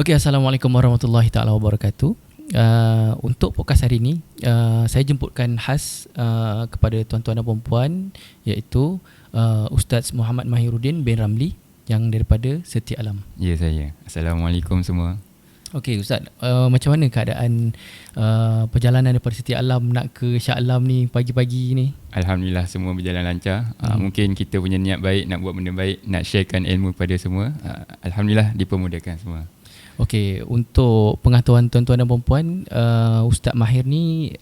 Okey, Assalamualaikum warahmatullahi taala wabarakatuh. Untuk podcast hari ini, saya jemputkan khas kepada tuan-tuan dan puan-puan, iaitu Ustaz Muhammad Mahiruddin bin Ramli yang daripada Setia Alam. Ya, saya. Assalamualaikum semua. Okey Ustaz, macam mana keadaan perjalanan daripada Setia Alam nak ke Shah Alam ni pagi-pagi ni? Alhamdulillah semua berjalan lancar. Mungkin kita punya niat baik nak buat benda baik, nak sharekan ilmu pada semua. Alhamdulillah dipermudahkan semua. Okey, untuk pengetahuan tuan-tuan dan puan-puan, Ustaz Mahir ni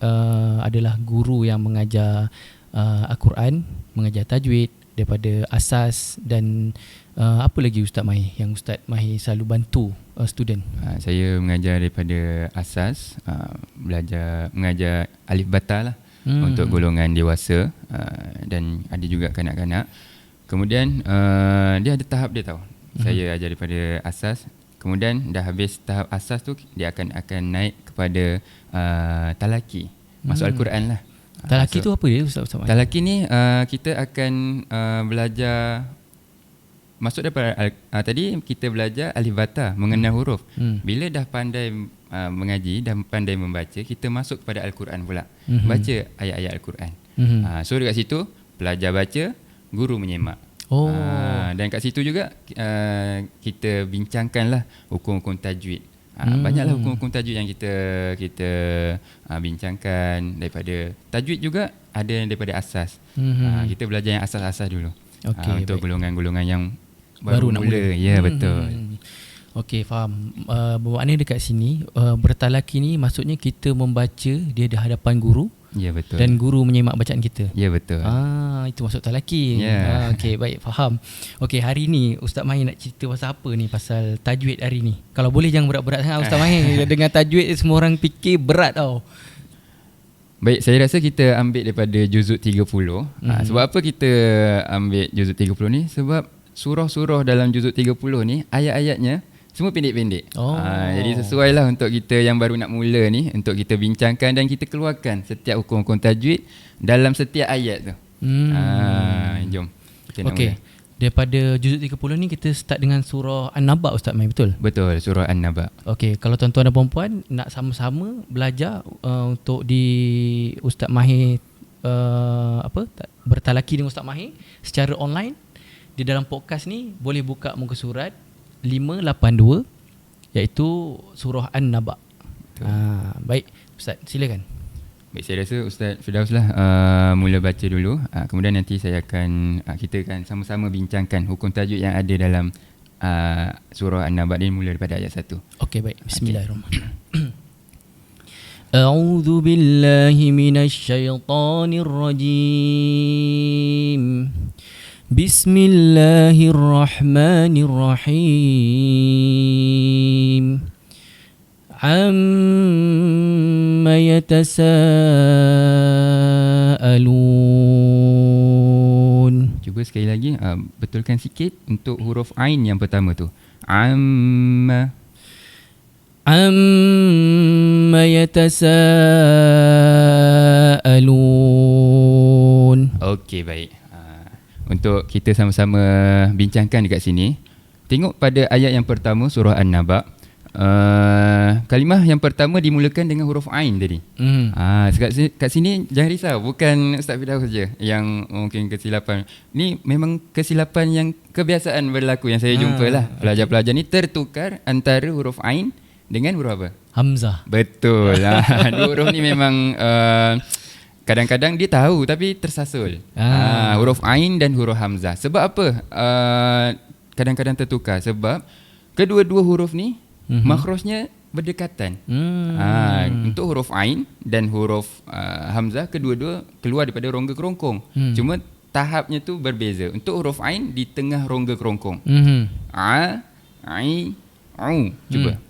adalah guru yang mengajar Al-Quran, mengajar tajwid daripada asas dan apa lagi Ustaz Mahir yang Ustaz Mahir selalu bantu student? Saya mengajar daripada asas, mengajar alif bata lah untuk golongan dewasa dan ada juga kanak-kanak. Kemudian dia ada tahap dia tahu. Saya ajar daripada asas. Kemudian dah habis tahap asas tu, dia akan naik kepada talaki, masuk Al-Quran lah. Talaki tu apa dia Ustaz Mahir? Talaki ni kita akan belajar masuk daripada tadi kita belajar alif bata, mengenal huruf. Bila dah pandai mengaji dan pandai membaca, kita masuk kepada Al-Quran pula. Baca ayat-ayat Al-Quran. So dekat situ pelajar baca, guru menyemak. Dan kat situ juga kita bincangkanlah hukum-hukum tajwid. Banyaklah hukum-hukum tajwid yang kita bincangkan. Daripada tajwid juga ada yang daripada asas. Kita belajar yang asas-asas dulu. Untuk golongan-golongan yang baru nak mula. Ya, betul. Okey, faham. Bermakna dekat sini bertalaki ni maksudnya kita membaca dia di hadapan guru. Ya, betul. Dan guru menyemak bacaan kita. Ya, betul. Itu maksud talaki. Okey, baik, faham. Okey, hari ni Ustaz Mahir nak cerita pasal apa ni? Pasal tajwid hari ni. Kalau boleh jangan berat-berat sangat Ustaz Mahir. Dengan tajwid semua orang fikir berat tau. Baik, saya rasa kita ambil daripada juzuk 30. Sebab apa kita ambil juzuk 30 ni? Sebab surah-surah dalam juzuk 30 ni, ayat-ayatnya semua pendek-pendek. Jadi sesuai lah untuk kita yang baru nak mula ni, untuk kita bincangkan dan kita keluarkan setiap hukum-hukum tajwid dalam setiap ayat tu. Jom kita nak mula. Daripada juzuk 30 ni kita start dengan surah An-Naba Ustaz Mahir, betul? Betul, surah An-Naba. Okey, kalau tuan-tuan dan puan-puan nak sama-sama belajar untuk di Ustaz Mahir bertalaki dengan Ustaz Mahir secara online, di dalam podcast ni boleh buka muka surat 582 iaitu surah An-Naba. Baik Ustaz, silakan. Baik, saya rasa Ustaz Firdaus lah mula baca dulu. Kemudian nanti kita akan sama-sama bincangkan hukum tajwid yang ada dalam surah An-Naba ni, mula daripada ayat 1. Okey, baik. Bismillahirrahmanirrahim. A'udzu billahi minasyaitonir rajim. Bismillahirrahmanirrahim. Amma yatasaalun. Cuba sekali lagi, betulkan sikit untuk huruf Ain yang pertama tu. Amma yatasaalun. Okey, baik. Untuk kita sama-sama bincangkan dekat sini, tengok pada ayat yang pertama surah An-Naba. Kalimah yang pertama dimulakan dengan huruf Ain tadi. Kat sini jangan risau, bukan Ustaz Firdaus saja yang mungkin kesilapan. Ni memang kesilapan yang kebiasaan berlaku yang saya jumpa lah. Pelajar-pelajar ni tertukar antara huruf Ain dengan huruf apa? Hamzah. Betul. Dua huruf ni memang kadang-kadang dia tahu tapi tersasul. Huruf Ain dan huruf Hamzah. Sebab apa? Kadang-kadang tertukar sebab kedua-dua huruf ni makhrajnya berdekatan. Untuk huruf Ain dan huruf Hamzah, kedua-dua keluar daripada rongga kerongkong. Cuma tahapnya tu berbeza. Untuk huruf Ain di tengah rongga kerongkong. I, U. Cuba.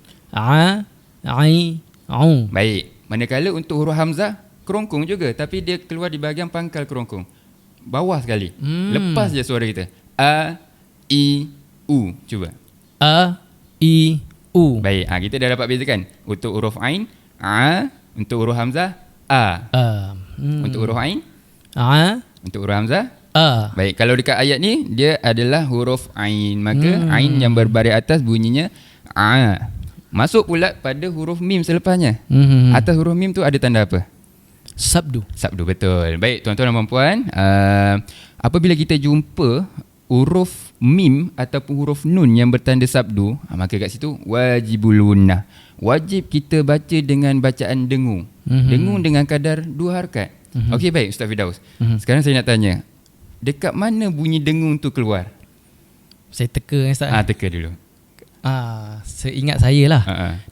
U. Baik. Manakala untuk huruf Hamzah kerongkong juga, tapi dia keluar di bahagian pangkal kerongkong, bawah sekali. Lepas je suara kita. A, I, U. Cuba. A, I, U. Baik, kita dah dapat bezakan. Untuk huruf Ain, A. Untuk huruf Hamzah, A. Untuk huruf Ain, A. Untuk huruf Hamzah, A. Baik, kalau dekat ayat ni dia adalah huruf Ain, maka Ain yang berbaris atas bunyinya A. Masuk pula pada huruf mim selepasnya. Atas huruf mim tu ada tanda apa? Sabdu. Sabdu, betul. Baik, tuan-tuan dan puan, apabila kita jumpa huruf mim ataupun huruf nun yang bertanda sabdu, maka kat situ wajibul gunnah. Wajib kita baca dengan bacaan dengung. Dengung dengan kadar 2 harakat. Okey, baik Ustaz Firdaus. Sekarang saya nak tanya, dekat mana bunyi dengung tu keluar? Saya teka Ustaz. Teka dulu. Seingat saya lah,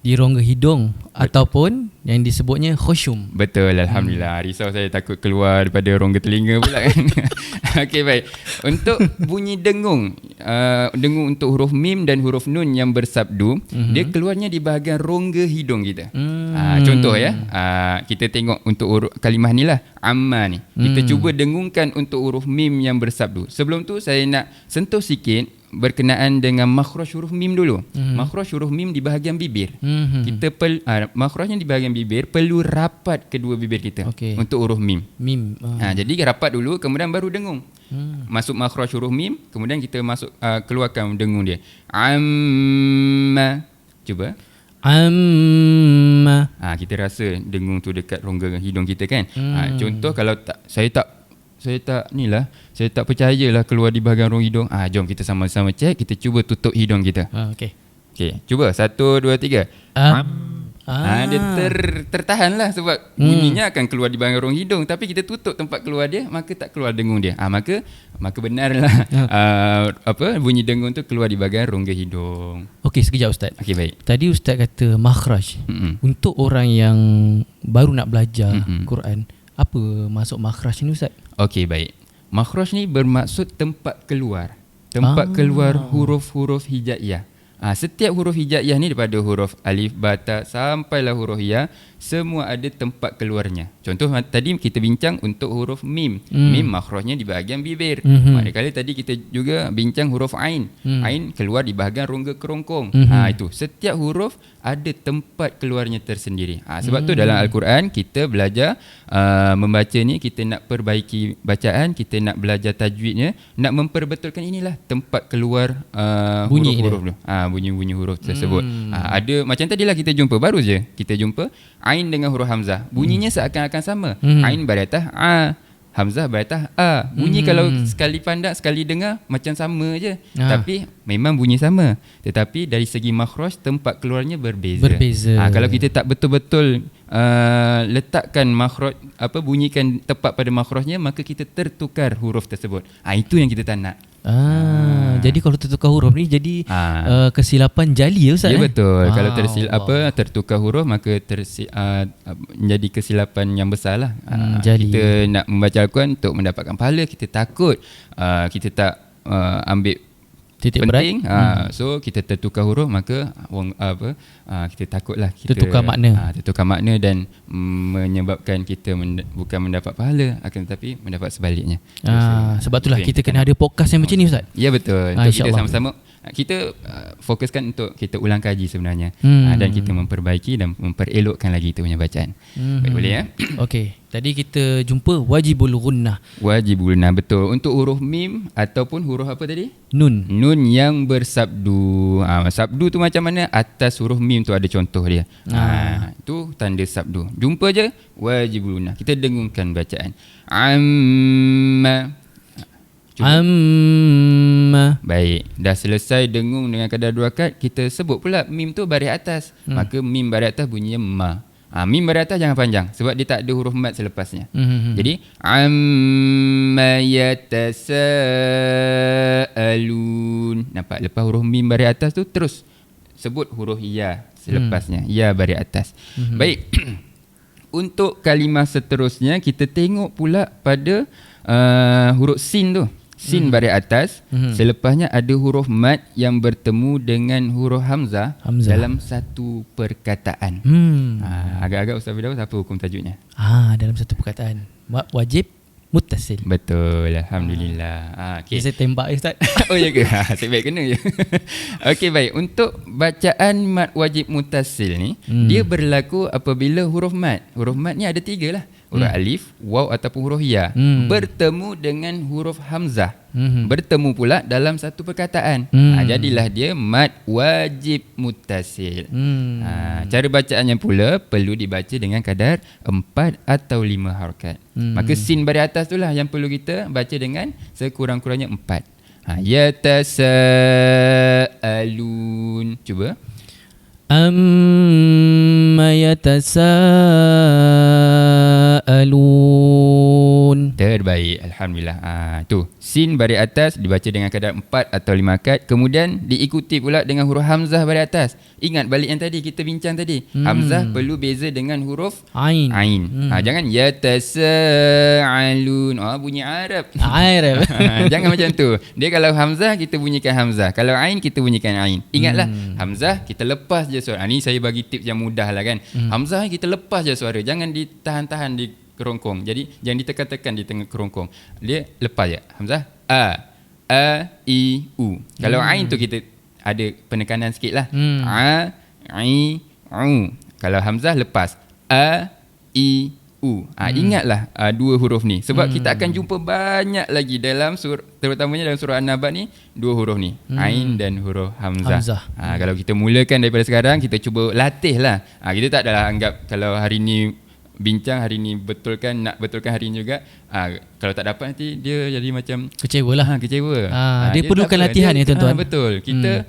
di rongga hidung ataupun yang disebutnya khusyum. Betul, alhamdulillah. Risau saya takut keluar daripada rongga telinga pula kan. Okey, baik. Untuk bunyi dengung, dengung untuk huruf mim dan huruf nun yang bersabdu, dia keluarnya di bahagian rongga hidung kita. Contoh ya, kita tengok untuk kalimah ni lah, amma ni. Kita cuba dengungkan untuk huruf mim yang bersabdu. Sebelum tu saya nak sentuh sikit berkenaan dengan makhraj huruf mim dulu. Makhraj huruf mim di bahagian bibir. Kita makhrajnya di bahagian bibir, perlu rapat kedua bibir kita untuk huruf mim. Jadi rapat dulu, kemudian baru dengung. Masuk makhraj huruf mim, kemudian kita masuk keluarkan dengung dia. Amma. Cuba. Amma. Kita rasa dengung tu dekat rongga hidung kita kan. Contoh kalau saya tak percayalah keluar di bahagian rongga hidung. Jom kita sama-sama cek, kita cuba tutup hidung kita. Okey. Cuba 1 2 3. Dia tertahan lah sebab bunyinya akan keluar di bahagian rongga hidung, tapi kita tutup tempat keluar dia, maka tak keluar dengung dia. Maka benarlah bunyi dengung tu keluar di bahagian rongga hidung. Okey, sekejap Ustaz. Okey, baik. Tadi Ustaz kata makhraj. Untuk orang yang baru nak belajar Quran, apa maksud makhraj ni Ustaz? Okey, baik. Makhraj ni bermaksud tempat keluar. Tempat keluar huruf-huruf hijaiyah. Setiap huruf hijaiyah ni daripada huruf alif, ba, ta sampailah huruf ya, semua ada tempat keluarnya. Contoh tadi kita bincang untuk huruf mim. Mim makhrajnya di bahagian bibir. Manakala tadi kita juga bincang huruf ain. Ain keluar di bahagian rongga kerongkong. Itu setiap huruf ada tempat keluarnya tersendiri. Sebab tu dalam Al-Quran kita belajar membaca ni, kita nak perbaiki bacaan, kita nak belajar tajwidnya, nak memperbetulkan inilah tempat keluar huruf-huruf tu. Bunyi-bunyi huruf tersebut. Ada macam tadilah kita jumpa, baru je kita jumpa ain dengan huruf hamzah. Bunyinya seakan-akan sama. Ain beratas a, hamzah beratas a. Bunyi kalau sekali pandang, sekali dengar macam sama je. Tapi memang bunyi sama. Tetapi dari segi makhraj, tempat keluarnya berbeza. Kalau kita tak betul-betul letakkan makhraj, bunyikan tepat pada makhrajnya, maka kita tertukar huruf tersebut. Itu yang kita tak nak. Jadi kalau tertukar huruf ni jadi kesilapan jali ya Ustaz? Ya, betul. Kalau tertukar huruf, maka menjadi kesilapan yang besar lah. Kita nak membaca Al-Quran untuk mendapatkan pahala, kita takut kita tak ambil titik penting berat. So kita tertukar huruf, maka kita takutlah kita tertukar makna dan menyebabkan kita bukan mendapat pahala, akan tetapi mendapat sebaliknya. Sebab itulah kita kena ada podcast yang macam ni Ustaz. Ya, betul. Untuk kita sama-sama kita fokuskan untuk kita ulang kaji sebenarnya, dan kita memperbaiki dan memperelokkan lagi kita punya bacaan. Baik, boleh ya? Okey. Tadi kita jumpa wajibul gunnah. Wajibul gunnah, betul. Untuk huruf mim ataupun huruf apa tadi? Nun. Nun yang bersabdu. Sabdu tu macam mana? Atas huruf mim tu ada contoh dia. Itu tanda sabdu. Jumpa je wajibul gunnah. Kita dengungkan bacaan. Amma. Amma. Baik, dah selesai dengung dengan kadar 2 harakat, kita sebut pula mim tu baris atas. Maka mim baris atas bunyinya ma. Mim baris atas jangan panjang sebab dia tak ada huruf mat selepasnya. Jadi amma yatasaalun. Nampak, lepas huruf mim baris atas tu terus sebut huruf ya selepasnya. Ya baris atas. Baik. Untuk kalimah seterusnya kita tengok pula pada huruf sin tu. Sin baris atas, selepasnya ada huruf mat yang bertemu dengan huruf hamzah dalam satu perkataan. Agak-agak Ustaz Firdaus, apa hukum tajwidnya? Dalam satu perkataan wajib muttasil. Betul, alhamdulillah. Okay. Saya tembak Ustaz. Oh ya ke? Saya baik kena je. Okey, baik. Untuk bacaan mat wajib muttasil ni, dia berlaku apabila huruf mat. Huruf mat ni ada 3 lah. huruf alif, waw ataupun huruf ya bertemu dengan huruf hamzah. Bertemu pula dalam satu perkataan. Jadilah dia mad wajib muttasil. Cara bacaannya pula perlu dibaca dengan kadar 4 atau 5 harakat. Maka sin baris atas itulah yang perlu kita baca dengan sekurang-kurangnya 4. Yatasaalun. Cuba. Amma yatasaalun. Terbaik, alhamdulillah. Tu sin baris atas dibaca dengan kadar 4 atau 5 harakat, kemudian diikuti pula dengan huruf hamzah baris atas. Ingat balik yang tadi kita bincang tadi. Hamzah perlu beza dengan huruf Ain. Jangan yatasaalun. Bunyi Arab. Jangan macam tu. Dia kalau hamzah kita bunyikan hamzah, kalau ain kita bunyikan ain. Ingatlah, hamzah kita lepas je suara. Ni saya bagi tips yang mudah lah kan. Hamzah kita lepas je suara, jangan ditahan-tahan di kerongkong. Jadi jangan ditekan-tekan di tengah kerongkong. Dia lepas je. Hamzah i u. Kalau ain tu kita ada penekanan sikit lah. I u. Kalau hamzah lepas i u. Ingatlah dua huruf ni, sebab kita akan jumpa banyak lagi dalam terutamanya dalam surah An-Naba ni, dua huruf ni, ain dan huruf hamzah. Kalau kita mulakan daripada sekarang, kita cuba latih lah. Kita tak adalah anggap kalau hari ni bincang, hari ni nak betulkan hari ni juga. Kalau tak dapat nanti dia jadi macam kecewa lah. Dia perlukan latihan ya tuan-tuan. Betul. Kita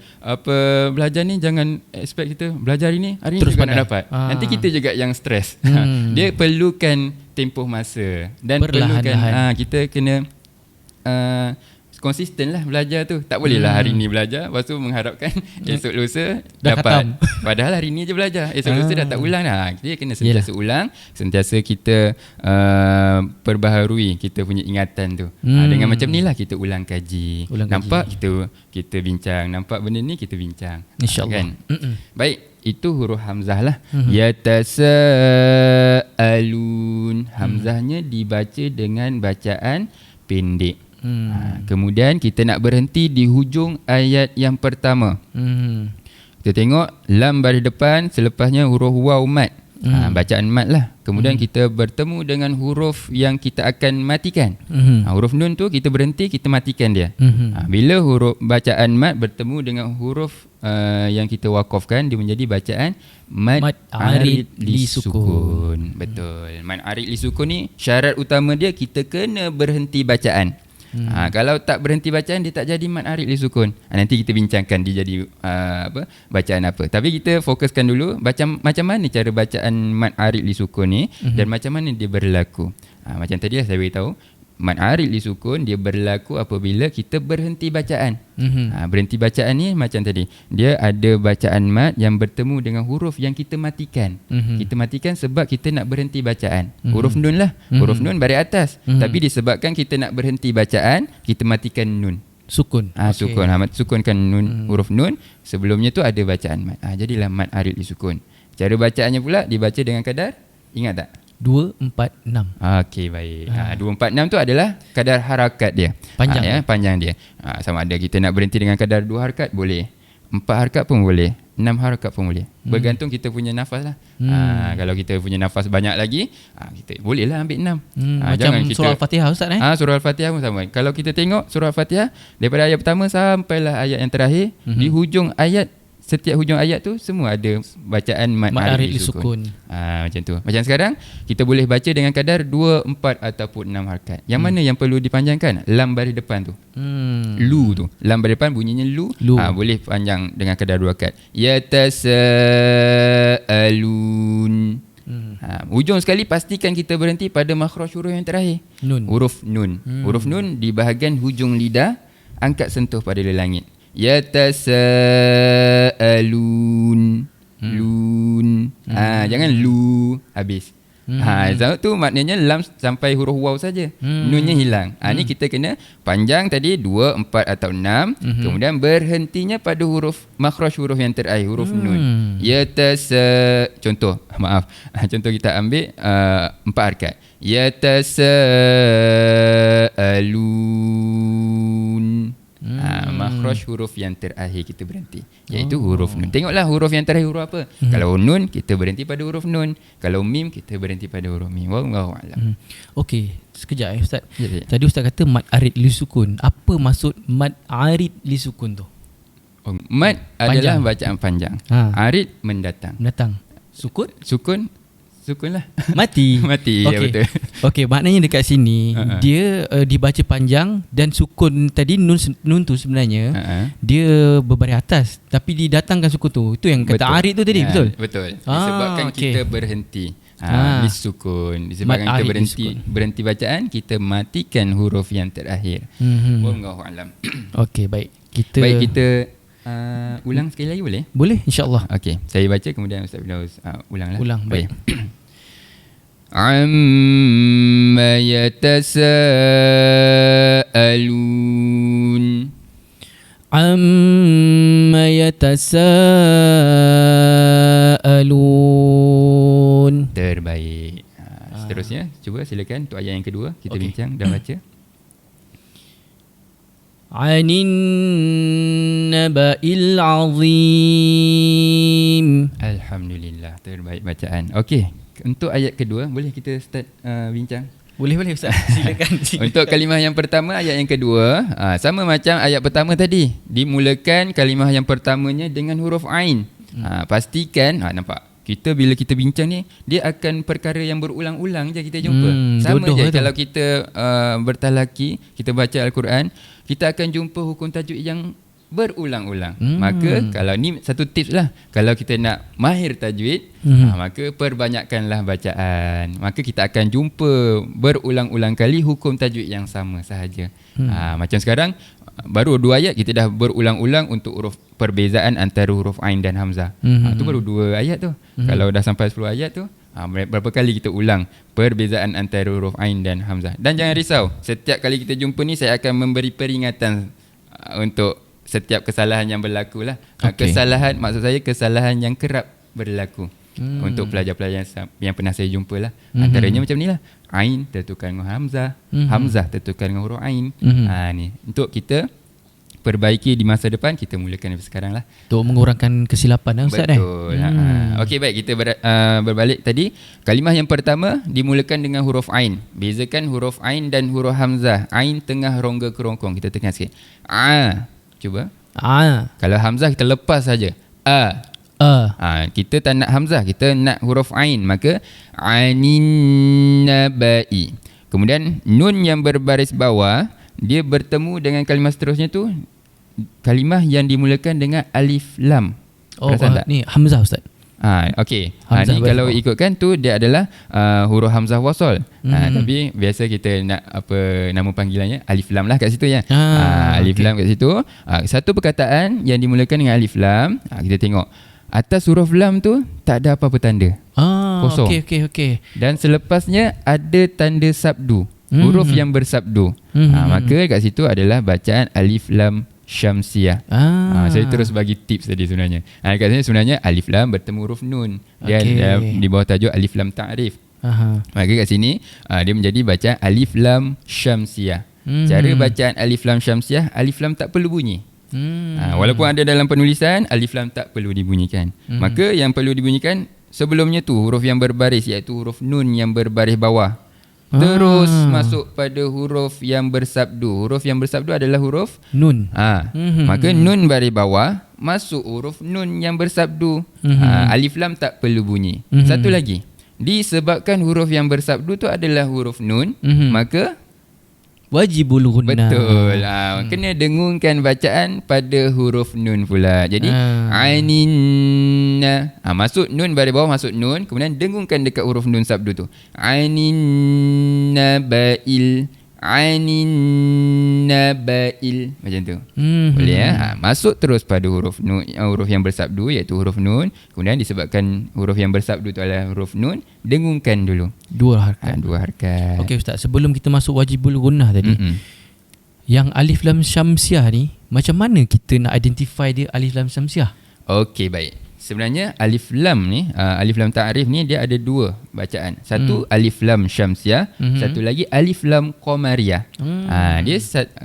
belajar ni jangan expect kita belajar hari ni terus juga nak dapat. Nanti kita juga yang stres. Dia perlukan tempoh masa dan perlukan kita kena konsisten lah belajar tu. Tak boleh lah hari ni belajar, lepas tu mengharapkan esok lusa dah dapat. khatam. Padahal hari ni je belajar, esok lusa dah tak ulang dah. Dia kena sentiasa ulang, sentiasa kita perbaharui kita punya ingatan tu. Dengan macam ni lah kita ulang kaji. Nampak kita bincang, nampak benda ni kita bincang. InsyaAllah. Kan? Baik, itu huruf hamzah lah. Yatasaalun. Hamzahnya dibaca dengan bacaan pendek. Kemudian kita nak berhenti di hujung ayat yang pertama. Kita tengok lam baris depan, selepasnya huruf waw mad. Bacaan mad lah. Kemudian kita bertemu dengan huruf yang kita akan matikan. Huruf nun tu kita berhenti, kita matikan dia. Bila huruf bacaan mad bertemu dengan huruf yang kita wakafkan, dia menjadi bacaan mad arid li sukun. Betul. Mad arid li sukun ni syarat utama dia, kita kena berhenti bacaan. Kalau tak berhenti bacaan, dia tak jadi mad arid li sukun. Nanti kita bincangkan dia jadi bacaan apa. Tapi kita fokuskan dulu macam mana cara bacaan mad arid li sukun ni dan macam mana dia berlaku. Macam tadi lah saya beritahu, mad arid li sukun dia berlaku apabila kita berhenti bacaan. Berhenti bacaan ni macam tadi, dia ada bacaan mad yang bertemu dengan huruf yang kita matikan. Kita matikan sebab kita nak berhenti bacaan. Huruf nun lah. Huruf nun baris atas. Tapi disebabkan kita nak berhenti bacaan, kita matikan nun. Sukun. Sukun. Sukunkan nun, huruf nun. Sebelumnya tu ada bacaan mad. Jadilah mad arid li sukun. Cara bacaannya pula dibaca dengan kadar, ingat tak? 2, 4, 6. Okey, baik. 2, 4, 6 tu adalah kadar harakat dia. Panjang. Panjang dia. Sama ada kita nak berhenti dengan kadar 2 harakat boleh, 4 harakat pun boleh, 6 harakat pun boleh. Bergantung kita punya nafas lah. Kalau kita punya nafas banyak lagi, kita boleh lah ambil 6. Macam surah Al-Fatihah Ustaz surah Al-Fatihah pun sama. Kalau kita tengok surah Al-Fatihah daripada ayat pertama sampailah ayat yang terakhir, di hujung ayat, setiap hujung ayat tu semua ada bacaan mad arid li sukun. Macam tu. Macam sekarang kita boleh baca dengan kadar 2, 4 ataupun 6 harakat. Yang mana yang perlu dipanjangkan? Lam baris depan tu. Lu tu. Lam baris depan bunyinya lu. Boleh panjang dengan kadar 2 harakat. Yatasaalun. Ujung sekali pastikan kita berhenti pada makhraj huruf yang terakhir. Nun. Huruf nun. Huruf nun di bahagian hujung lidah, angkat sentuh pada langit. Yatasaalun. Lun. Jangan lu habis. Tu maknanya lam sampai huruf waw saja. Nunnya hilang. Ni kita kena panjang tadi 2, 4 atau 6. Kemudian berhentinya pada huruf makhraj huruf yang terakhir, huruf nun. Contoh kita ambil 4 harakat. Yatasaalun. Makhraj huruf yang terakhir kita berhenti, iaitu huruf nun. Tengoklah huruf yang terakhir huruf apa. Kalau nun, kita berhenti pada huruf nun. Kalau mim, kita berhenti pada huruf mim. Wallahu a'lam. Okey, sekejap Ustaz. Ya. Tadi Ustaz kata mad arid li sukun. Apa maksud mad arid li sukun tu? Mad adalah bacaan panjang. Arid mendatang. Sukun lah. Mati. Mati, ya betul. Okey, maknanya dekat sini dia dibaca panjang dan sukun tadi nun tu sebenarnya dia berbaris atas tapi didatangkan sukun tu. Itu yang kata arid tu tadi, betul? Betul. Disebabkan kita berhenti. Disukun. Disebabkan kita berhenti bacaan, kita matikan huruf yang terakhir. Wallahu a'lam. Okey, baik. Kita ulang sekali lagi boleh? Boleh, insya-Allah. Okey, saya baca kemudian Ustaz Firdaus ulanglah. Ulang, baik. Amma yatasaalun. Amma yatasaalun. Terbaik. Seterusnya, cuba silakan untuk ayat yang kedua kita bincang dan baca. Anin naba'il azim. Alhamdulillah, terbaik bacaan. Okey, untuk ayat kedua boleh kita start bincang? Boleh Ustaz. Silakan. Untuk kalimah yang pertama, ayat yang kedua, sama macam ayat pertama tadi. Dimulakan kalimah yang pertamanya dengan huruf ain. Pastikan, nampak? Bila kita bincang ni, dia akan perkara yang berulang-ulang je kita jumpa. Sama je kalau kita bertalaki, kita baca Al-Quran, kita akan jumpa hukum tajuk yang berulang-ulang. Maka kalau ni satu tips lah, kalau kita nak mahir tajwid, maka perbanyakkanlah bacaan. Maka kita akan jumpa berulang-ulang kali hukum tajwid yang sama sahaja. Macam sekarang baru 2 ayat kita dah berulang-ulang untuk huruf perbezaan antara huruf ain dan hamzah. Tu baru 2 ayat tu. Kalau dah sampai 10 ayat tu, berapa kali kita ulang perbezaan antara huruf ain dan hamzah. Dan jangan risau, setiap kali kita jumpa ni saya akan memberi peringatan untuk setiap kesalahan yang berlaku lah. Kesalahan, maksud saya kesalahan yang kerap berlaku untuk pelajar-pelajar yang pernah saya jumpa lah. Antaranya macam ni lah, ain tertukar dengan hamzah, hamzah tertukar dengan huruf ain. Ni untuk kita perbaiki di masa depan, kita mulakan dari sekarang lah, untuk mengurangkan kesilapan Ustaz. Betul. Okey, baik, kita berbalik tadi. Kalimah yang pertama dimulakan dengan huruf ain. Bezakan huruf ain dan huruf hamzah. Ain tengah rongga kerongkong, kita tekan sikit. Cuba. Kalau hamzah kita lepas saja. Kita tak nak hamzah, kita nak huruf ain, maka anin nabai. Kemudian nun yang berbaris bawah, dia bertemu dengan kalimah seterusnya tu, kalimah yang dimulakan dengan alif lam. Perasan tak? Ni hamzah Ustaz. Okey. Ni kalau ikutkan tu dia adalah huruf hamzah wasal. Tapi biasa kita nak apa nama panggilannya, alif lam lah kat situ ya. Alif lam kat situ. Satu perkataan yang dimulakan dengan alif lam, kita tengok atas huruf lam tu tak ada apa-apa tanda. Kosong. Okey. Dan selepasnya ada tanda sabdu, huruf yang bersabdu. Maka kat situ adalah bacaan alif lam syamsiah. Saya terus bagi tips tadi sebenarnya. Kat sini sebenarnya alif lam bertemu huruf nun dan di bawah tajuk alif lam ta'rif. Maka kat sini dia menjadi bacaan alif lam syamsiah. Cara bacaan alif lam syamsiah, alif lam tak perlu bunyi. Walaupun ada dalam penulisan, alif lam tak perlu dibunyikan. Maka yang perlu dibunyikan sebelumnya tu huruf yang berbaris, iaitu huruf nun yang berbaris bawah. Terus masuk pada huruf yang bersabdu. Huruf yang bersabdu adalah huruf nun. Maka nun baris bawah masuk huruf nun yang bersabdu. Alif lam tak perlu bunyi. Satu lagi, disebabkan huruf yang bersabdu tu adalah huruf nun, maka wajibul gunnah. Betul. Kena dengungkan bacaan pada huruf nun pula. Jadi ainin, masuk nun baris bawah, masuk nun, kemudian dengungkan dekat huruf nun sabdu tu. Ainin nabail, ainin nabail, macam tu. Boleh ya? Masuk terus pada huruf nun, huruf yang bersabdu iaitu huruf nun. Kemudian disebabkan huruf yang bersabdu tu adalah huruf nun, dengungkan dulu 2 harakat. 2 harakat. Okey Ustaz, sebelum kita masuk wajibul gunnah tadi, yang alif lam syamsiah ni, macam mana kita nak identify dia alif lam syamsiah? Okey, baik. sebenarnya alif lam ni, alif lam ta'rif ni dia ada dua bacaan. Satu alif lam syamsiah, satu lagi alif lam qamariyah. Dia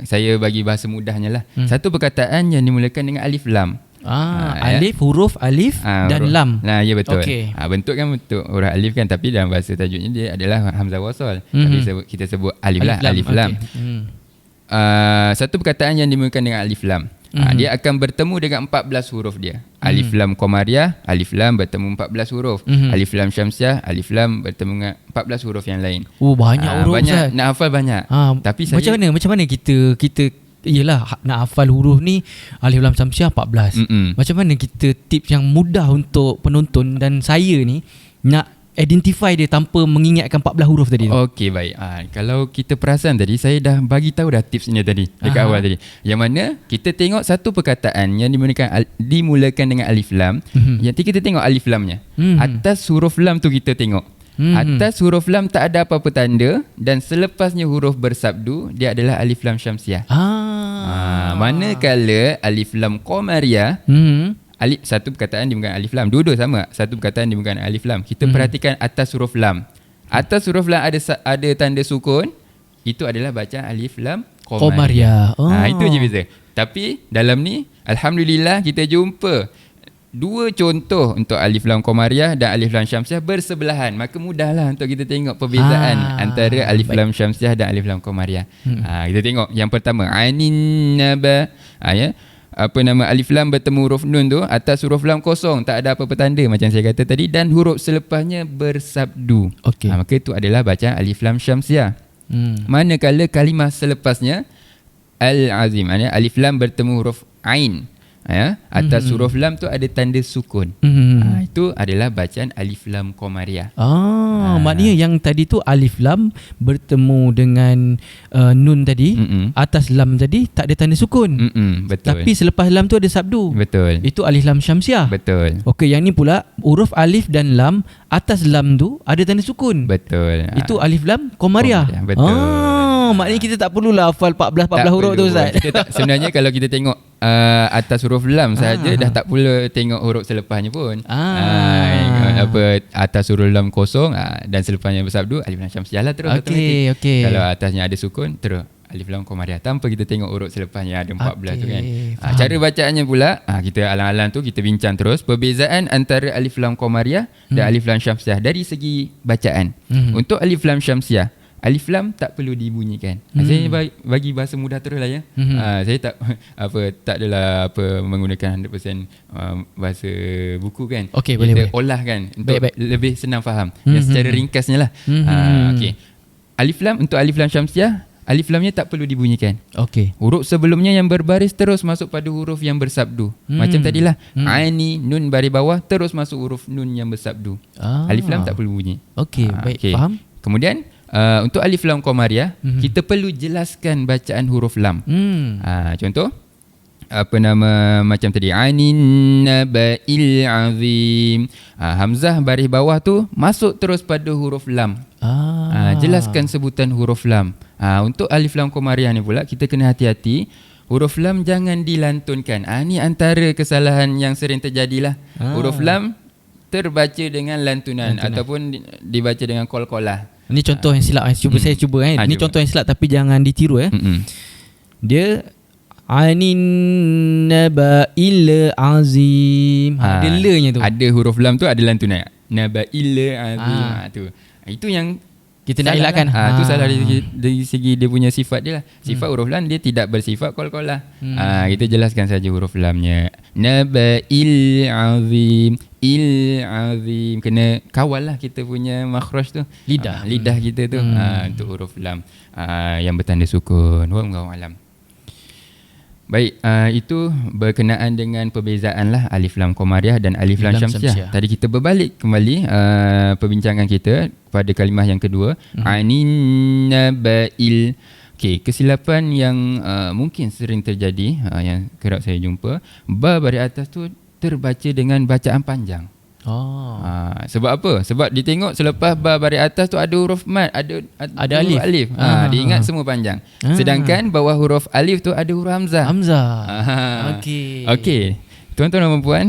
saya bagi bahasa mudahnya lah. Satu perkataan yang dimulakan dengan alif lam. Alif, huruf alif dan huruf lam. Nah, ya betul. Okay. Bentuk kan bentuk huruf alif kan, tapi dalam bahasa tajwidnya dia adalah hamzah wasal. Tapi kita sebut alif lah, alif lam. Satu perkataan yang dimulakan dengan alif lam. Dia akan bertemu dengan 14 huruf dia. Alif lam qamariyah, alif lam bertemu 14 huruf. Alif lam syamsiah, alif lam bertemu dengan 14 huruf yang lain. Banyak huruf. Banyak, nak hafal banyak. Tapi macam mana kita yelah nak hafal huruf ni, alif lam syamsiah 14. Macam mana kita tips yang mudah untuk penonton dan saya ni nak identify dia tanpa mengingatkan 14 huruf tadi tu? Okey, baik. Kalau kita perasan tadi, saya dah bagi tahu dah tipsnya tadi dekat awal tadi. Yang mana kita tengok satu perkataan yang dimulakan dengan alif lam. Nanti kita tengok alif lamnya. Atas huruf lam tu kita tengok. Atas huruf lam tak ada apa-apa tanda, dan selepasnya huruf bersabdu dia adalah alif lam syamsiah. Manakala alif lam qamariyah, satu perkataan dimulakan alif lam, dua-dua sama. Satu perkataan dimulakan alif lam. Kita perhatikan atas huruf lam. Atas huruf lam ada tanda sukun, itu adalah bacaan alif lam qamariyah. Itu je beza. Tapi dalam ni alhamdulillah kita jumpa dua contoh untuk alif lam qamariyah dan alif lam syamsiah bersebelahan. Maka mudahlah untuk kita tengok perbezaan antara alif lam syamsiah dan alif lam qamariyah. Kita tengok yang pertama, anin naba. Alif lam bertemu huruf nun tu, atas huruf lam kosong, tak ada apa-apa tanda macam saya kata tadi, dan huruf selepasnya bersabdu. Maka itu adalah bacaan alif lam syamsiah. Manakala kalimah selepasnya al-azim, alif lam bertemu huruf ain, atas huruf lam tu ada tanda sukun. Itu adalah bacaan alif lam qamariyah. Maknanya yang tadi tu alif lam bertemu dengan nun tadi, atas lam tadi tak ada tanda sukun. Betul. Tapi selepas lam tu ada sabdu. Betul. Itu alif lam syamsiah. Betul. Okey, yang ni pula huruf alif dan lam, atas lam tu ada tanda sukun. Betul. Itu alif lam qamariyah. Betul. Maknanya kita tak perlulah hafal 14 huruf tu, Ustaz. Sebenarnya kalau kita tengok atas huruf lam saja dah tak perlu tengok huruf selepasnya pun. Atas huruf lam kosong dan selepasnya bersabdu alif lam syamsiah lah terus. Okey. Kalau atasnya ada sukun terus alif lam qamariyah tanpa kita tengok huruf selepasnya ada 14 tu kan. Cara bacaannya pula kita alang-alang tu kita bincang terus perbezaan antara alif lam qamariyah dan alif lam syamsiah dari segi bacaan. Untuk alif lam syamsiah, alif lam tak perlu dibunyikan. Saya bagi bahasa mudah terus lah ya. Saya tak adalah menggunakan 100% bahasa buku kan. Okey, kita boleh. olah kan untuk baik. lebih senang faham. Yang secara ringkasnya lah. Okey. Untuk alif lam syamsiah, alif lamnya tak perlu dibunyikan. Okey. Huruf sebelumnya yang berbaris terus masuk pada huruf yang bersabdu. Macam tadilah. Aini, nun baris bawah terus masuk huruf nun yang bersabdu. Alif lam tak perlu bunyi. Okey, baik. Faham. Kemudian untuk alif lam qamariyah, kita perlu jelaskan bacaan huruf lam. Contoh macam tadi, anin nabail azim. Hamzah baris bawah tu masuk terus pada huruf lam. Jelaskan sebutan huruf lam. Untuk alif lam qamariyah ni pula kita kena hati-hati. Huruf lam jangan dilantunkan. Ni antara kesalahan yang sering terjadilah. Huruf lam terbaca dengan lantunan. Ataupun dibaca dengan qalqalah. Ini contoh yang silap. Saya cuba Ini contoh yang silap tapi jangan ditiru Dia anin nabail azim. Ada le-nya tu. Ada huruf lam tu ada lantunan. Nabail azim. Itu yang kita nak elakkan. Itu salah dari segi dia punya sifat dia lah. Sifat huruf lam dia tidak bersifat qalqalah. Kita jelaskan saja huruf lamnya. Nabail azim. Azim. Kena kawal lah kita punya makhraj tu. Lidah kita tu. Untuk huruf lam yang bertanda sukun. Wallahu alam. Baik, itu berkenaan dengan perbezaan lah alif lam qamariyah dan alif lam syamsiah. Tadi kita berbalik kembali perbincangan kita pada kalimah yang kedua, anin nabail. Okey, kesilapan yang mungkin sering terjadi, yang kerap saya jumpa, ba baris atas tu terbaca dengan bacaan panjang. Sebab apa? Sebab dia tengok selepas ba baris atas tu ada huruf mat, ada alif. Dia ingat semua panjang. Sedangkan bawah huruf alif tu ada huruf hamzah. Okey. Tuan-tuan dan puan,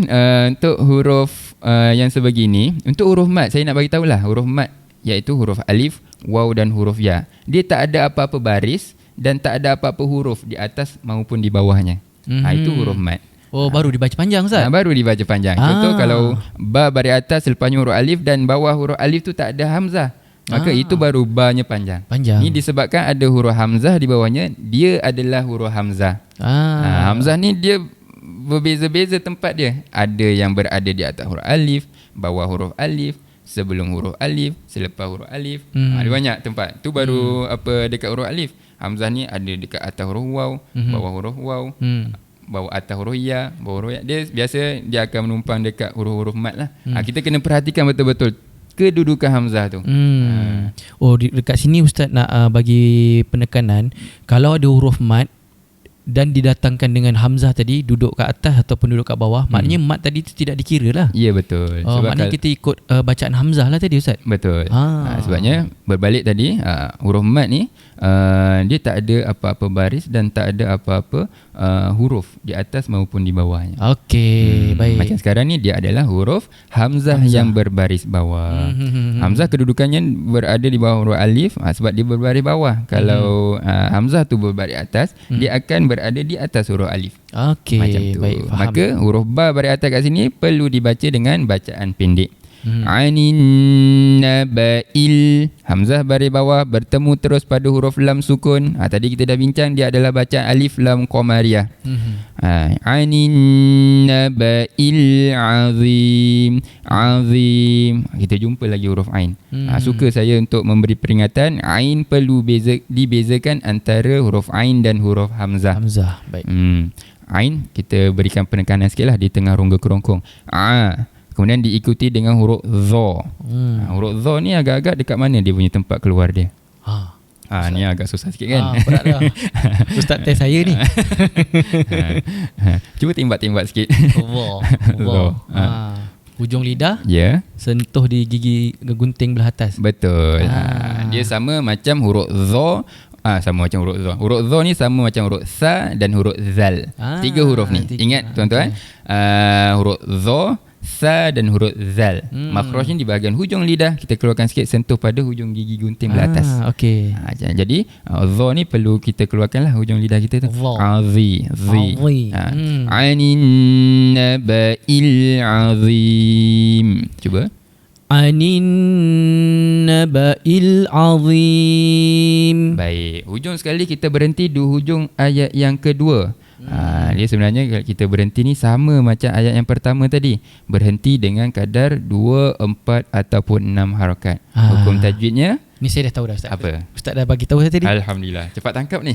untuk huruf yang sebegini, untuk huruf mat saya nak bagi tahulah huruf mat iaitu huruf alif, waw dan huruf ya. Dia tak ada apa-apa baris dan tak ada apa-apa huruf di atas maupun di bawahnya. Itu huruf mat. Oh, baru dibaca panjang Ustaz? Baru dibaca panjang. Contoh kalau ba baris atas selepasnya huruf alif dan bawah huruf alif tu tak ada hamzah, maka itu baru ba-nya panjang. Ini disebabkan ada huruf hamzah di bawahnya, dia adalah huruf hamzah. Hamzah ni dia berbeza-beza tempat dia. Ada yang berada di atas huruf alif, bawah huruf alif, sebelum huruf alif, selepas huruf alif. Ada banyak tempat. Tu baru apa dekat huruf alif. Hamzah ni ada dekat atas huruf waw, bawah huruf waw, bawah atas huruf ya, bawah huruf ya. Dia biasa dia akan menumpang dekat huruf-huruf mat lah. Kita kena perhatikan betul-betul kedudukan hamzah tu. Oh, dekat sini Ustaz nak bagi penekanan, kalau ada huruf mat dan didatangkan dengan hamzah tadi, duduk kat atas ataupun duduk kat bawah, maknanya mat tadi tu tidak dikira lah. Ya, betul. Maknanya kita ikut bacaan hamzah lah tadi Ustaz. Betul. Sebabnya berbalik tadi, huruf mat ni dia tak ada apa-apa baris dan tak ada apa-apa huruf di atas maupun di bawahnya. Okey, baik. Macam sekarang ni dia adalah huruf hamzah yang berbaris bawah. Hamzah kedudukannya berada di bawah huruf alif sebab dia berbaris bawah. Kalau hamzah tu berbaris atas, dia akan berada di atas huruf alif. Okey, macam tu. Baik, faham. Maka huruf ba baris atas kat sini perlu dibaca dengan bacaan pendek. Anin nabail, hamzah baris bawah bertemu terus pada huruf lam sukun. Tadi kita dah bincang dia adalah bacaan alif lam qamariyah. Anin nabail azim, azim. Kita jumpa lagi huruf ain. Suka saya untuk memberi peringatan, ain perlu dibezakan antara huruf ain dan huruf hamzah. Hamzah, baik. Ain kita berikan penekanan sikitlah di tengah rongga kerongkong. Kemudian diikuti dengan huruf dha. Huruf dha ni agak-agak dekat mana dia punya tempat keluar dia? Ni agak susah sikit kan? Berat lah. Ustaz test saya ni. Cuba tembak-tembak sikit. Hujung lidah, sentuh di gigi gunting belah atas. Betul. Dia sama macam huruf dha. Sama macam huruf dha. Huruf dha ni sama macam huruf sa dan huruf zal. 3 huruf ni. Ingat tuan-tuan, huruf dha, sa dan huruf zal. Makhrajnya di bahagian hujung lidah, kita keluarkan sikit, sentuh pada hujung gigi gunting belah atas. Okey. Jadi dha ni perlu kita keluarkanlah hujung lidah kita tu. Azi. Anin nabail azim. Cuba. Anin nabail azim. Baik, hujung sekali kita berhenti di hujung ayat yang kedua. Dia sebenarnya kalau kita berhenti ni sama macam ayat yang pertama tadi, berhenti dengan kadar 2, 4 ataupun 6 harakat. Hukum tajwidnya ni saya dah tahu dah Ustaz. Apa? Ustaz dah bagi tahu saya tadi. Alhamdulillah, cepat tangkap ni.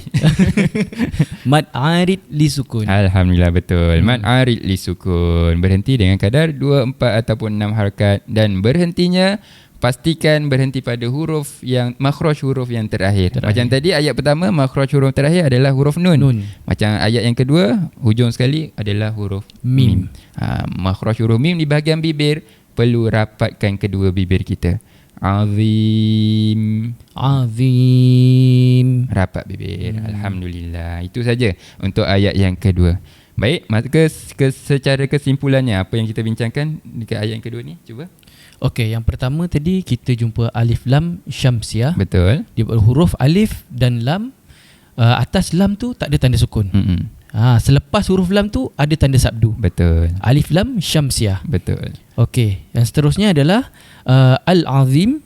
Mad arid li sukun. Alhamdulillah, betul. Mad arid li sukun, berhenti dengan kadar 2, 4 ataupun 6 harakat, dan berhentinya pastikan berhenti pada huruf yang makhraj huruf yang terakhir. Macam tadi ayat pertama, makhraj huruf terakhir adalah huruf nun. Macam ayat yang kedua, hujung sekali adalah huruf mim. Makhraj huruf mim di bahagian bibir, perlu rapatkan kedua bibir kita. Azim. Rapat bibir. Alhamdulillah. Itu saja untuk ayat yang kedua. Baik, maka secara kesimpulannya apa yang kita bincangkan dekat ayat yang kedua ni, cuba. Okey, yang pertama tadi kita jumpa alif lam syamsiah. Betul. Dia huruf alif dan lam, atas lam tu tak ada tanda sukun. Selepas huruf lam tu ada tanda sabdu. Betul. Alif lam syamsiah. Betul. Okey, yang seterusnya adalah al-azim.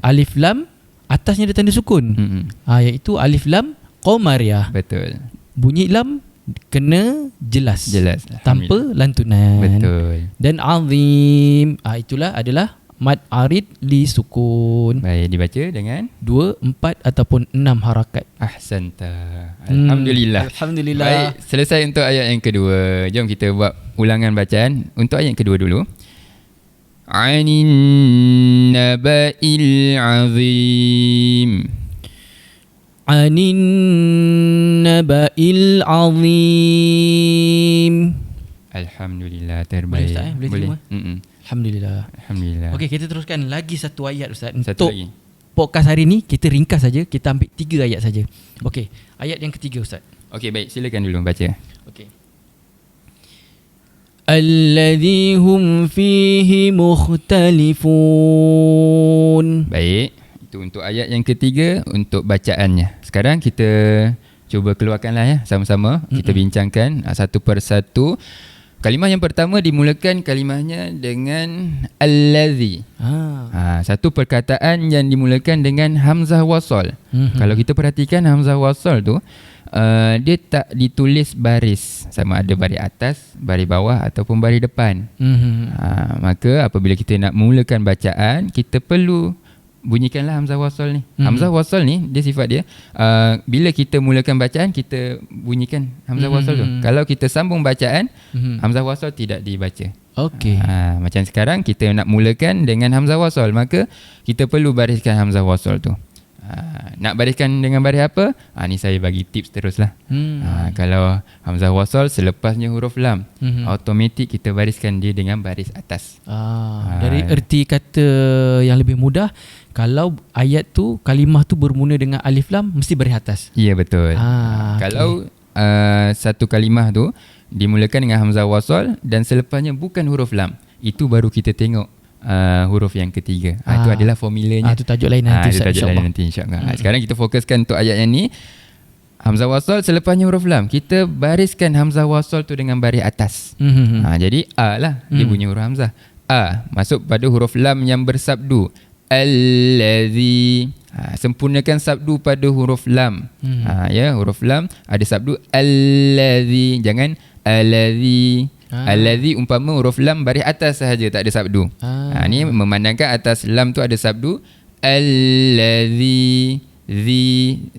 Alif lam atasnya ada tanda sukun. Iaitu alif lam qamariyah. Betul. Bunyi lam kena jelas tanpa lantunan. Betul. Dan azim, itulah adalah mad arid li sukun. Baik, dibaca dengan 2, 4 ataupun 6 harakat. Ahsanta. Alhamdulillah. Baik, selesai untuk ayat yang kedua. Jom kita buat ulangan bacaan untuk ayat yang kedua dulu. Anin nabail azim. Anin nabail azim. Alhamdulillah, terbaik. Boleh. Alhamdulillah. Okey, kita teruskan lagi satu ayat Ustaz. Untuk lagi. Podcast hari ni kita ringkas saja, kita ambil 3 ayat saja. Okey, ayat yang ketiga Ustaz. Okey, baik, silakan dulu baca. Okey. alladhi hum fihi mukhtalifun. Baik, itu untuk ayat yang ketiga untuk bacaannya. Sekarang kita cuba keluarkanlah ya sama-sama. Kita bincangkan satu persatu. Kalimah yang pertama dimulakan kalimahnya dengan allazi. Satu perkataan yang dimulakan dengan hamzah wasal. Kalau kita perhatikan hamzah wasal tu dia tak ditulis baris, sama ada baris atas, baris bawah ataupun baris depan. Maka apabila kita nak mulakan bacaan, kita perlu bunyikanlah hamzah wasal ni. Hamzah wasal ni dia sifat dia bila kita mulakan bacaan kita bunyikan hamzah wasal tu. Kalau kita sambung bacaan, hamzah wasal tidak dibaca. Okey. Macam sekarang kita nak mulakan dengan hamzah wasal, maka kita perlu bariskan hamzah wasal tu. Nak bariskan dengan baris apa? Ni saya bagi tips teruslah. Kalau hamzah wasal selepasnya huruf lam, automatik kita bariskan dia dengan baris atas. Dari erti kata yang lebih mudah, kalau ayat tu, kalimah tu bermula dengan alif lam, mesti baris atas. Ya, betul. Kalau satu kalimah tu dimulakan dengan hamzah wasal dan selepasnya bukan huruf lam, itu baru kita tengok huruf yang ketiga. Itu adalah formulanya. Itu tajuk lain nanti, insya-Allah. Sekarang kita fokuskan untuk ayat yang ni. Hamzah wasal selepasnya huruf lam, kita bariskan hamzah wasal tu dengan baris atas. Jadi a lah dia bunyi huruf hamzah. A masuk pada huruf lam yang bersabdu allazi. Sempurnakan sabdu pada huruf lam. Ya, huruf lam ada sabdu allazi, jangan allazi. Allazi umpama huruf lam baris atas sahaja, tak ada sabdu. Ni memandangkan atas lam tu ada sabdu. Allazi, zi,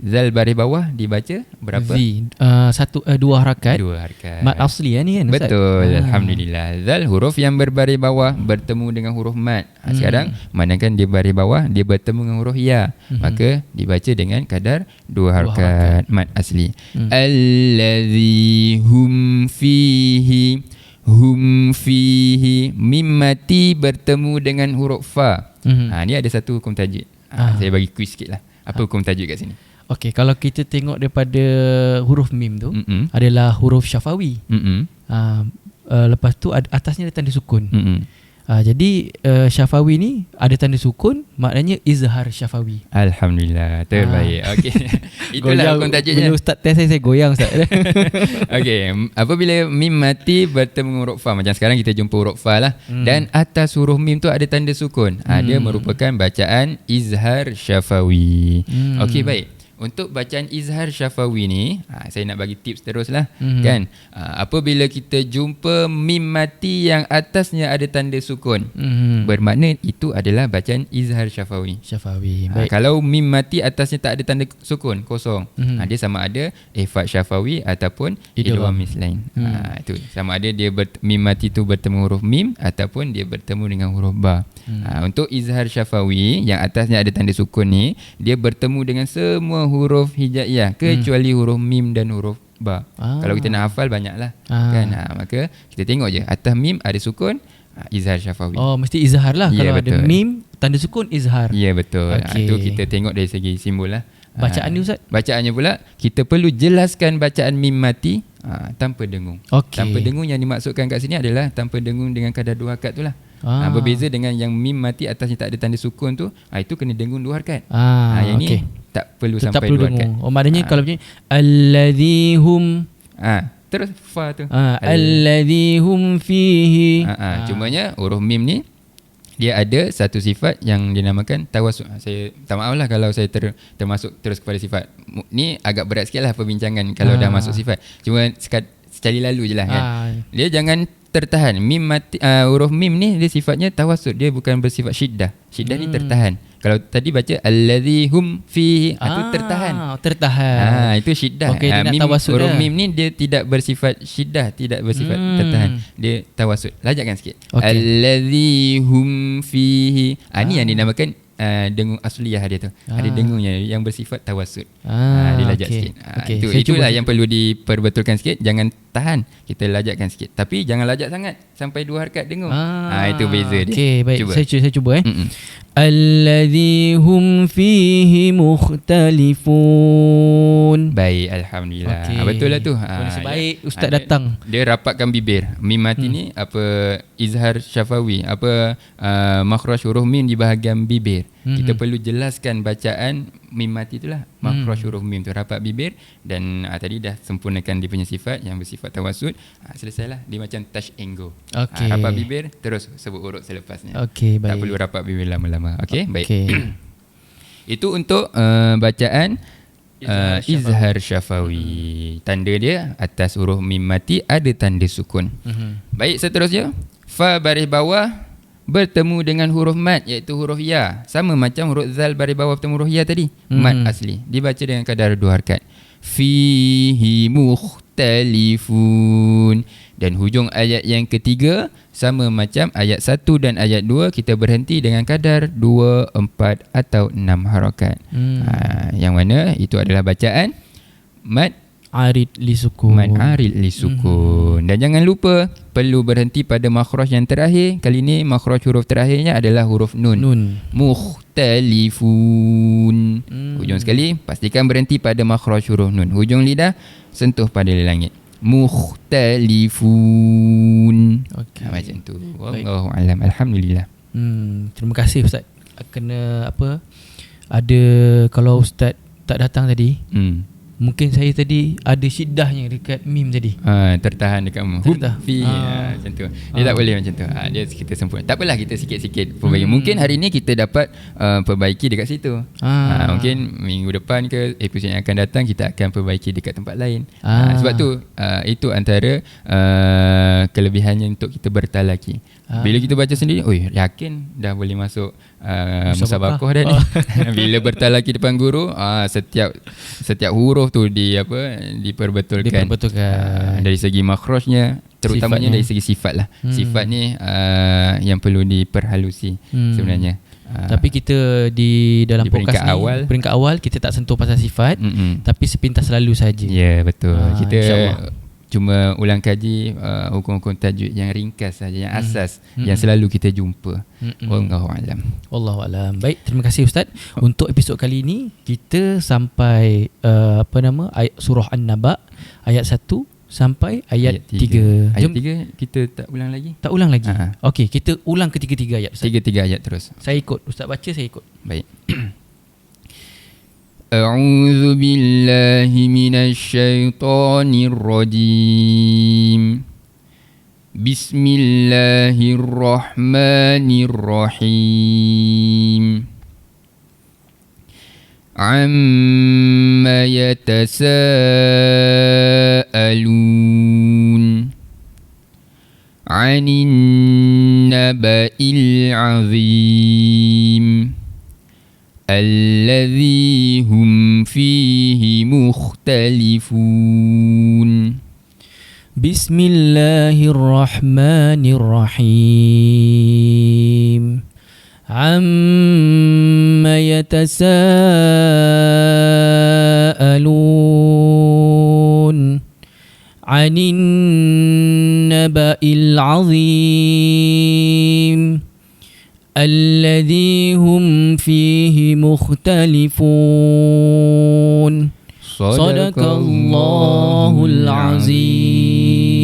zal baris bawah dibaca berapa? Zi, dua harakat. Mad asli ni kan, Ustaz? Betul. Alhamdulillah. Zal huruf yang berbaris bawah bertemu dengan huruf mad. Sekarang mandangkan dia baris bawah, dia bertemu dengan huruf ya, maka dibaca dengan kadar dua harakat mad asli. Allazi hum fihi. Hum fihi, mim mati bertemu dengan huruf fa. Ni ada satu hukum tajuk. Saya bagi quiz sikit lah. Apa hukum tajuk kat sini? Okey, kalau kita tengok daripada huruf mim tu adalah huruf syafawi. Lepas tu atasnya ada tanda sukun. Jadi syafawi ni ada tanda sukun, maknanya izhar syafawi. Alhamdulillah, terbaik. Okey. Itulah hukum tajuknya. Bila ustaz test saya goyang, Ustaz. Okey, apabila mim mati bertemu dengan huruf fa, macam sekarang kita jumpa huruf fa lah, dan atas huruf mim tu ada tanda sukun. Dia merupakan bacaan izhar syafawi. Okey, baik. Untuk bacaan izhar syafawi ni, saya nak bagi tips teruslah. Kan? Apabila kita jumpa mim mati yang atasnya ada tanda sukun, bermakna itu adalah bacaan izhar syafawi. Baik. Kalau mim mati atasnya tak ada tanda sukun, kosong, dia sama ada ikhfa syafawi ataupun idgham mislain. Itu sama ada dia mim mati tu bertemu huruf mim ataupun dia bertemu dengan huruf ba. Untuk izhar syafawi yang atasnya ada tanda sukun ni, dia bertemu dengan semua huruf hijaiyah kecuali huruf mim dan huruf ba. Kalau kita nak hafal banyaklah kan. Maka kita tengok je atas mim ada sukun, izhar syafawi. Mesti izhar lah. Ya, kalau betul. ada mim tanda sukun, izhar. Ya, betul. Itu kita tengok dari segi simbol lah. Bacaan ni, Ustaz? Bacaannya pula kita perlu jelaskan bacaan mim mati tanpa dengung. Tanpa dengung yang dimaksudkan kat sini adalah tanpa dengung dengan kadar dua harakat tu lah. Berbeza dengan yang mim mati atasnya tak ada tanda sukun tu, itu kena dengung dua harakat. Yang ni tak perlu tu sampai tak perlu dua harakat. Maknanya kalau macam allazi hum, terus fa tu. allazi hum fihi. Cumanya huruf mim ni dia ada satu sifat yang dinamakan tawassul. Saya tak maaf lah kalau saya termasuk terus kepada sifat. Ni agak berat sikit lah perbincangan kalau dah masuk sifat. Cuma sekali lalu je lah kan. Dia jangan tertahan. Mim mati, huruf mim ni dia sifatnya tawassul. Dia bukan bersifat syiddah. Syiddah ni tertahan. Kalau tadi baca allazi hum fihi, itu tertahan. Itu syiddah. Mim, huruf mim ni dia tidak bersifat syiddah, tidak bersifat tertahan. Dia tawassul. Lajakkan sikit. Allazi hum fihi. Ni yang dinamakan dengung asliyah dia tu. Ada dengungnya yang bersifat tawassul. Dia lajak sikit. Itulah yang perlu diperbetulkan sikit. Jangan tahan, kita lajakkan sikit. Tapi jangan lajak sangat sampai dua harakat dengung. Itu beza dia. Okey, baik. Cuba. Saya cuba alladhi hum fihi mukhtalifun. Baik, alhamdulillah. Betul lah tu. Nasib baik ustaz datang. Dia rapatkan bibir. Mim mati ni apa, izhar syafawi, apa, makhraj huruf mim di bahagian bibir. Kita perlu jelaskan bacaan mim mati itulah. Makhraj huruf mim tu rapat bibir, dan tadi dah sempurnakan dia punya sifat yang bersifat tawassut. Selesailah. Dia macam touch and go. Rapat bibir terus sebut huruf selepasnya. Baik. Tak perlu rapat bibir lama-lama. Okey, baik. Itu untuk bacaan izhar syafawi. Tanda dia atas huruf mim mati ada tanda sukun. Baik, seterusnya fa baris bawah bertemu dengan huruf mad, iaitu huruf ya. Sama macam huruf zal baris bawah bertemu huruf ya tadi. Mad asli dibaca dengan kadar 2 harakat. Fihi mukhtalifun. Dan hujung ayat yang ketiga sama macam ayat 1 dan ayat 2, kita berhenti dengan kadar 2, 4 atau 6 harakat. Yang mana itu adalah bacaan mad arid li sukun. Mad arid li sukun. Dan jangan lupa perlu berhenti pada makhraj yang terakhir. Kali ni makhraj huruf terakhirnya adalah huruf nun. Mukhtalifun. Hujung sekali pastikan berhenti pada makhraj huruf nun. Hujung lidah sentuh pada langit. Mukhtalifun. Macam tu. Wallahu alam. Alhamdulillah. Terima kasih ustaz. Kena apa? Ada, kalau ustaz tak datang tadi, mungkin saya tadi ada syiddahnya dekat mim tadi. Tertahan dekat mu. Macam tu. Dia tak boleh macam tu. Dia kita sempurna. Tak apalah, kita sikit-sikit perbaiki. Mungkin hari ni kita dapat perbaiki dekat situ. Mungkin minggu depan ke episod yang akan datang kita akan perbaiki dekat tempat lain. Sebab tu itu antara kelebihannya untuk kita bertalaki. Bila kita baca sendiri, yakin dah boleh masuk musabaqah dah ni. Bila bertalaki depan guru, setiap huruf tu diperbetulkan. Dari segi makhrajnya, terutamanya dari segi sifat lah. Sifat ni yang perlu diperhalusi sebenarnya. Tapi kita di dalam podcast ni peringkat awal kita tak sentuh pasal sifat, tapi sepintas lalu saja. Ya, betul. Kita cuma ulang kaji hukum-hukum tajwid yang ringkas saja, yang asas, yang selalu kita jumpa. Wallahu alam. Wallahu alam. Baik, terima kasih ustaz. Untuk episod kali ini kita sampai surah An-Naba ayat 1 sampai ayat 3. Ayat 3 kita tak ulang lagi? Tak ulang lagi. Okey, kita ulang ketiga-tiga ayat ustaz. 3 ayat terus. Saya ikut. Ustaz baca, saya ikut. Baik. A'udzu billahi minasy syaithanir rajim. Bismillahirrahmanirrahim. Amma yatasaalun 'anin naba'il 'azim alladzi hum fihi mukhtalifun. Bismillahirrahmanirrahim. Amma yatasaalun 'anin naba'il 'azim alladzi hum fihi mukhtalifun. Sadaqallahul azim.